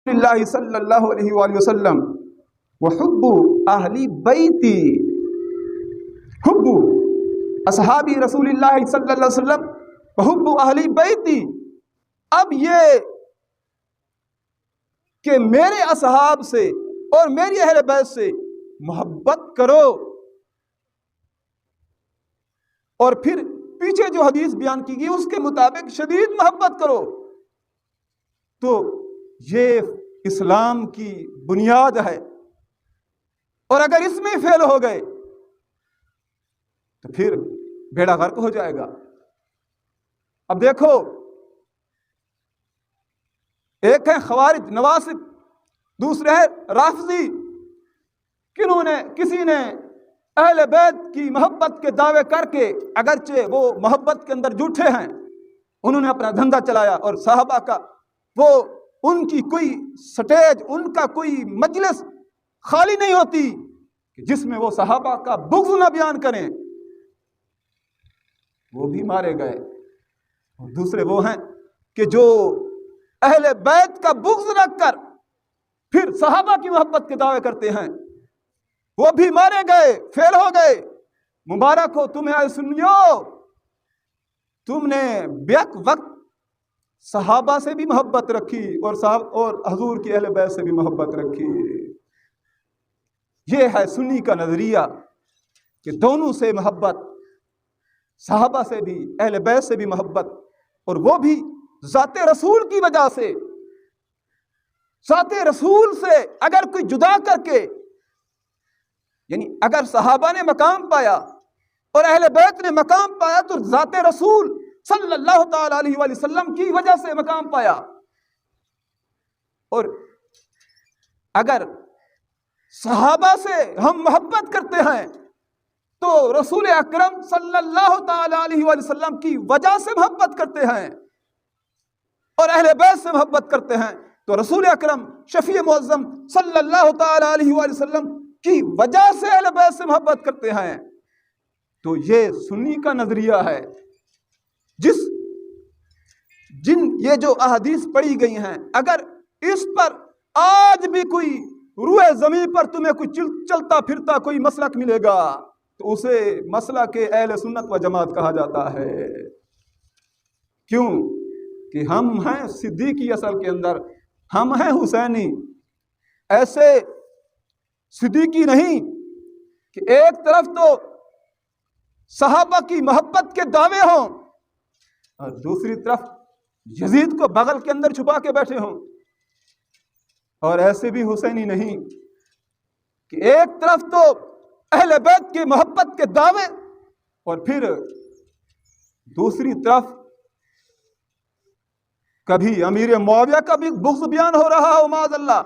اللہ صلی اللہ علیہ وآلہ وسلم وحب اہل بیتی، حب اصحابی رسول اللہ صلی اللہ علیہ وسلم وحب اہل بیتی. اب یہ کہ میرے اصحاب سے اور میری اہل بیت سے محبت کرو، اور پھر پیچھے جو حدیث بیان کی گئی اس کے مطابق شدید محبت کرو، تو یہ اسلام کی بنیاد ہے. اور اگر اس میں فیل ہو گئے تو پھر بیڑا غرق ہو جائے گا. اب دیکھو، ایک ہے خوارج نواصب، دوسرے ہے رافضی. کسی نے اہل بیت کی محبت کے دعوے کر کے، اگرچہ وہ محبت کے اندر جھوٹے ہیں، انہوں نے اپنا دھندا چلایا، اور صحابہ کا وہ ان کی کوئی سٹیج، ان کا کوئی مجلس خالی نہیں ہوتی کہ جس میں وہ صحابہ کا بغض نہ بیان کریں. وہ بھی مارے گئے. اور دوسرے وہ ہیں کہ جو اہل بیت کا بغض رکھ کر پھر صحابہ کی محبت کے دعوے کرتے ہیں، وہ بھی مارے گئے، فیل ہو گئے. مبارک ہو تمہیں اے سنیو، تم نے بیک وقت صحابہ سے بھی محبت رکھی اور حضور کی اہل بیت سے بھی محبت رکھی. یہ ہے سنی کا نظریہ کہ دونوں سے محبت، صحابہ سے بھی اہل بیت سے بھی محبت، اور وہ بھی ذات رسول کی وجہ سے. ذات رسول سے اگر کوئی جدا کر کے، یعنی اگر صحابہ نے مقام پایا اور اہل بیت نے مقام پایا تو ذات رسول صلی اللہ تعالی علیہ وآلہ وسلم کی وجہ سے مقام پایا. اور اگر صحابہ سے ہم محبت کرتے ہیں تو رسول اکرم صلی اللہ تعالی علیہ وآلہ وسلم کی وجہ سے محبت کرتے ہیں، اور اہل بیت سے محبت کرتے ہیں تو رسول اکرم شفیع معظم صلی اللہ تعالی علیہ وآلہ وسلم کی وجہ سے اہل بیت سے محبت کرتے ہیں. تو یہ سنی کا نظریہ ہے. یہ جو احادیث پڑھی گئی ہیں، اگر اس پر آج بھی کوئی روئے زمین پر تمہیں کوئی چلتا پھرتا کوئی مسلک ملے گا تو اسے مسلک کے اہل سنت و جماعت کہا جاتا ہے. کیوں کہ ہم ہیں صدیقی، اصل کے اندر ہم ہیں حسینی. ایسے صدیقی نہیں کہ ایک طرف تو صحابہ کی محبت کے دعوے ہوں اور دوسری طرف یزید کو بغل کے اندر چھپا کے بیٹھے ہوں. اور ایسے بھی حسینی نہیں کہ ایک طرف تو اہل بیت کی محبت کے دعوے اور پھر دوسری طرف کبھی امیر معاویہ کا بھی بغض بیان ہو رہا ہو معاذ اللہ،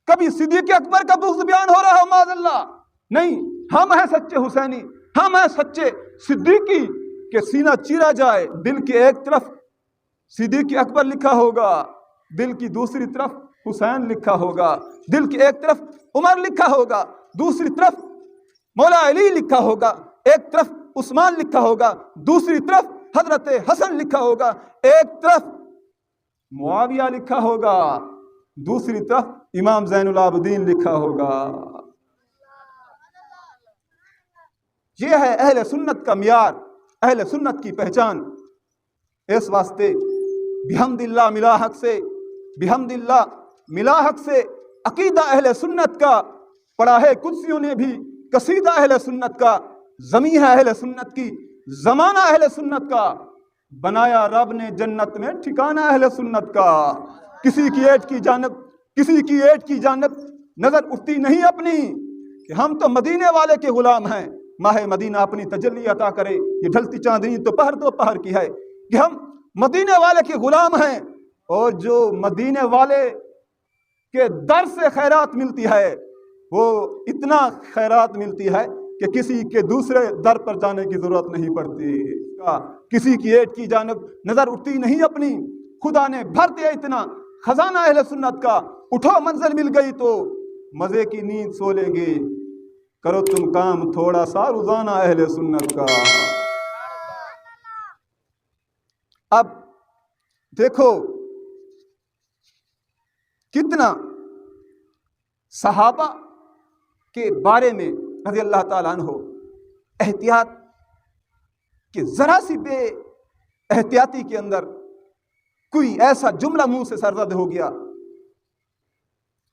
کبھی صدیق اکبر کا بغض بیان ہو رہا ہو معاذ اللہ. نہیں، ہم ہیں سچے حسینی، ہم ہیں سچے صدیقی کہ سینہ چیرا جائے، دل کے ایک طرف صدیق اکبر لکھا ہوگا، دل کی دوسری طرف حسین لکھا ہوگا، دل کی ایک طرف عمر لکھا ہوگا، دوسری طرف مولا علی لکھا ہوگا، ایک طرف عثمان لکھا ہوگا، دوسری طرف حضرت حسن لکھا ہوگا، ایک طرف معاویہ لکھا ہوگا، دوسری طرف امام زین العابدین لکھا ہوگا. یہ ہے اہل سنت کا معیار، اہل سنت کی پہچان. اس واسطے بحمد اللہ ملا حق سے، بحمد اللہ ملا حق سے عقیدہ اہل سنت کا پڑھا ہے قدسیوں نے بھی، قصیدہ اہل سنت کا، زمین ہے اہل سنت کی، زمانہ اہل سنت کا، بنایا رب نے جنت میں ٹھکانہ اہل سنت کا. کسی کی ایٹ کی جانب نظر اٹھتی نہیں اپنی کہ ہم تو مدینے والے کے غلام ہیں، ماہ مدینہ اپنی تجلی عطا کرے. یہ ڈھلتی چاندنی تو پہر کی ہے کہ ہم مدینے والے کے غلام ہیں، اور جو مدینے والے کے در سے خیرات ملتی ہے وہ اتنا خیرات ملتی ہے کہ کسی کے دوسرے در پر جانے کی ضرورت نہیں پڑتی. کسی کی ایٹ کی جانب نظر اٹھتی نہیں اپنی. خدا نے بھر دیا اتنا خزانہ اہل سنت کا. اٹھو منزل مل گئی تو مزے کی نیند سو لیں گے، کرو تم کام تھوڑا سا روزانہ اہل سنت کا. اب دیکھو، کتنا صحابہ کے بارے میں رضی اللہ تعالیٰ عنہ احتیاط کہ ذرا سی بے احتیاطی کے اندر کوئی ایسا جملہ منہ سے سرزد ہو گیا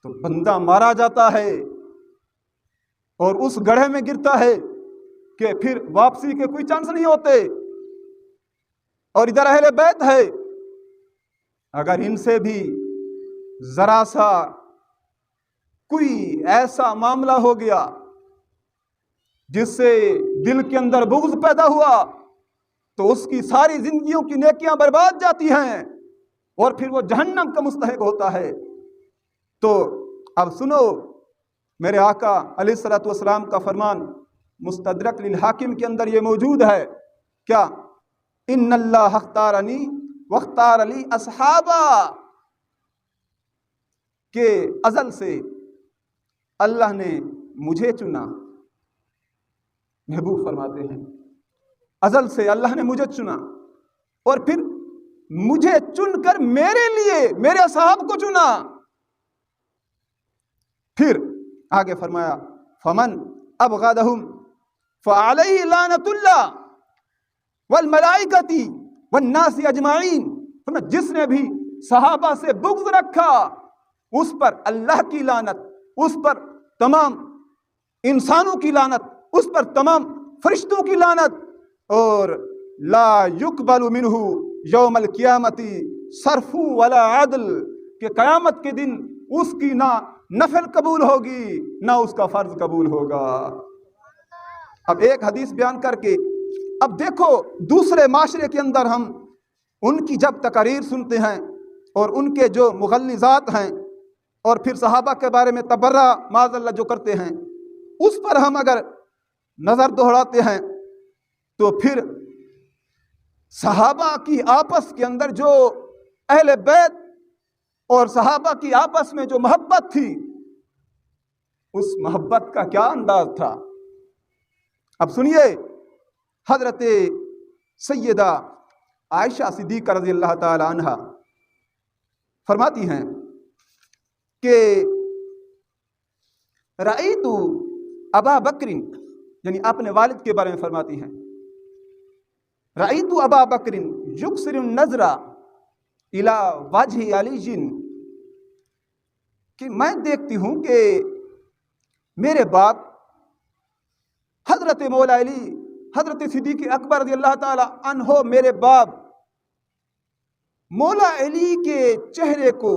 تو بندہ مارا جاتا ہے اور اس گڑھے میں گرتا ہے کہ پھر واپسی کے کوئی چانس نہیں ہوتے. اور ادھر اہل بیت ہے، اگر ان سے بھی ذرا سا کوئی ایسا معاملہ ہو گیا جس سے دل کے اندر بغض پیدا ہوا تو اس کی ساری زندگیوں کی نیکیاں برباد جاتی ہیں اور پھر وہ جہنم کا مستحق ہوتا ہے. تو اب سنو، میرے آقا علیہ الصلوۃ والسلام کا فرمان مستدرک للحاکم کے اندر یہ موجود ہے، کیا؟ ان اللہ اختارنی واختار لی اصحابا، کہ ازل سے اللہ نے مجھے چنا. محبوب فرماتے ہیں ازل سے اللہ نے مجھے چنا اور پھر مجھے چن کر میرے لیے میرے اصحاب کو چنا. پھر آگے فرمایا فمن ابغضهم فعليه لعنت اللہ والملائکۃ والناس اجمعین. جس نے بھی صحابہ سے بغض رکھا اس پر اللہ کی لعنت، اس پر تمام انسانوں کی لعنت، اس پر تمام فرشتوں کی لعنت، اور لا یقبل منہ یوم القیامت صرف ولا عدل، کہ قیامت کے دن اس کی نہ نفل قبول ہوگی نہ اس کا فرض قبول ہوگا. اب ایک حدیث بیان کر کے اب دیکھو دوسرے معاشرے کے اندر ہم ان کی جب تقاریر سنتے ہیں اور ان کے جو مغلظات ہیں اور پھر صحابہ کے بارے میں تبرہ معاذ اللہ جو کرتے ہیں، اس پر ہم اگر نظر دوہراتے ہیں تو پھر صحابہ کی آپس کے اندر جو اہل بیت اور صحابہ کی آپس میں جو محبت تھی، اس محبت کا کیا انداز تھا. اب سنیے، حضرت سیدہ عائشہ صدیقہ رضی اللہ تعالی عنہا فرماتی ہیں کہ رأیت ابا بکر، یعنی اپنے والد کے بارے میں فرماتی ہیں، رأیت ابا بکر یکسر النظر الی وجہ علی، کہ میں دیکھتی ہوں کہ میرے باپ حضرت مولا علی، حضرت صدیق اکبر رضی اللہ تعالی عنہ، میرے باپ مولا علی کے چہرے کو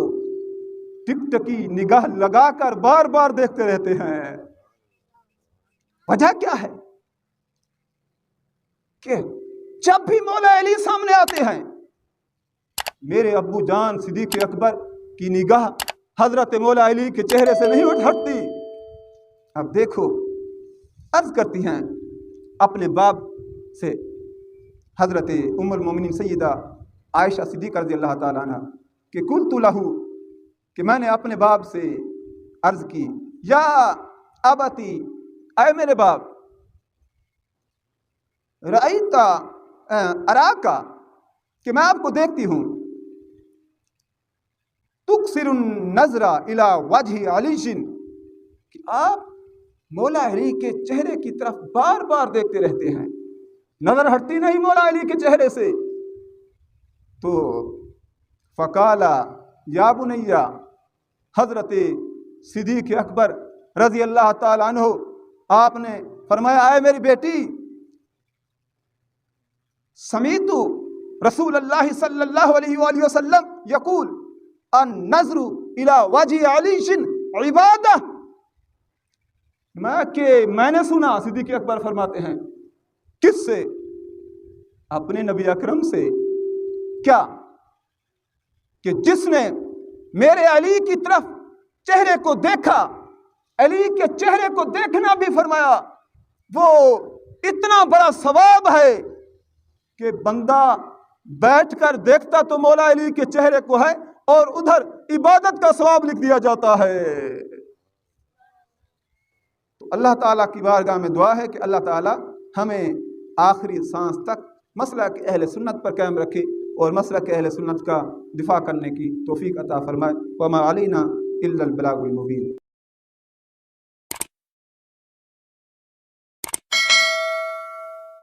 ٹکٹکی نگاہ لگا کر بار بار دیکھتے رہتے ہیں. وجہ کیا ہے؟ کہ جب بھی مولا علی سامنے آتے ہیں میرے ابو جان صدیق اکبر کی نگاہ حضرت مولا علی کے چہرے سے نہیں ہٹتی. اب دیکھو، عرض کرتی ہیں اپنے باپ سے حضرت ام المومنین سیدہ عائشہ صدیقہ رضی اللہ تعالیٰ عنہ کہ قلت لہو، کہ میں نے اپنے باپ سے عرض کی، یا ابتی، اے میرے باپ، رأیتا اراکا، کہ میں آپ کو دیکھتی ہوں، تکسر النظر الی وجہ علی، کہ آپ مولا علی کے چہرے کی طرف بار بار دیکھتے رہتے ہیں، نظر ہٹتی نہیں مولا علی کے چہرے سے. تو فقالا یا بنیا، حضرت صدیق اکبر رضی اللہ تعالی عنہ آپ نے فرمایا، اے میری بیٹی، سمیت رسول اللہ صلی اللہ علیہ وآلہ وسلم یقول النظر الی وجہ علی عبادہ. میں نے سنا، صدیق اکبر فرماتے ہیں، کس سے؟ اپنے نبی اکرم سے. کیا؟ کہ جس نے میرے علی کی طرف چہرے کو دیکھا، علی کے چہرے کو دیکھنا بھی فرمایا وہ اتنا بڑا ثواب ہے کہ بندہ بیٹھ کر دیکھتا تو مولا علی کے چہرے کو ہے اور ادھر عبادت کا ثواب لکھ دیا جاتا ہے. تو اللہ تعالیٰ کی بارگاہ میں دعا ہے کہ اللہ تعالیٰ ہمیں آخری سانس تک مسلک اہل سنت پر قائم رکھے اور مسلک اہل سنت کا دفاع کرنے کی توفیق عطا فرمائے۔ وما علینا الا البلاغ المبین۔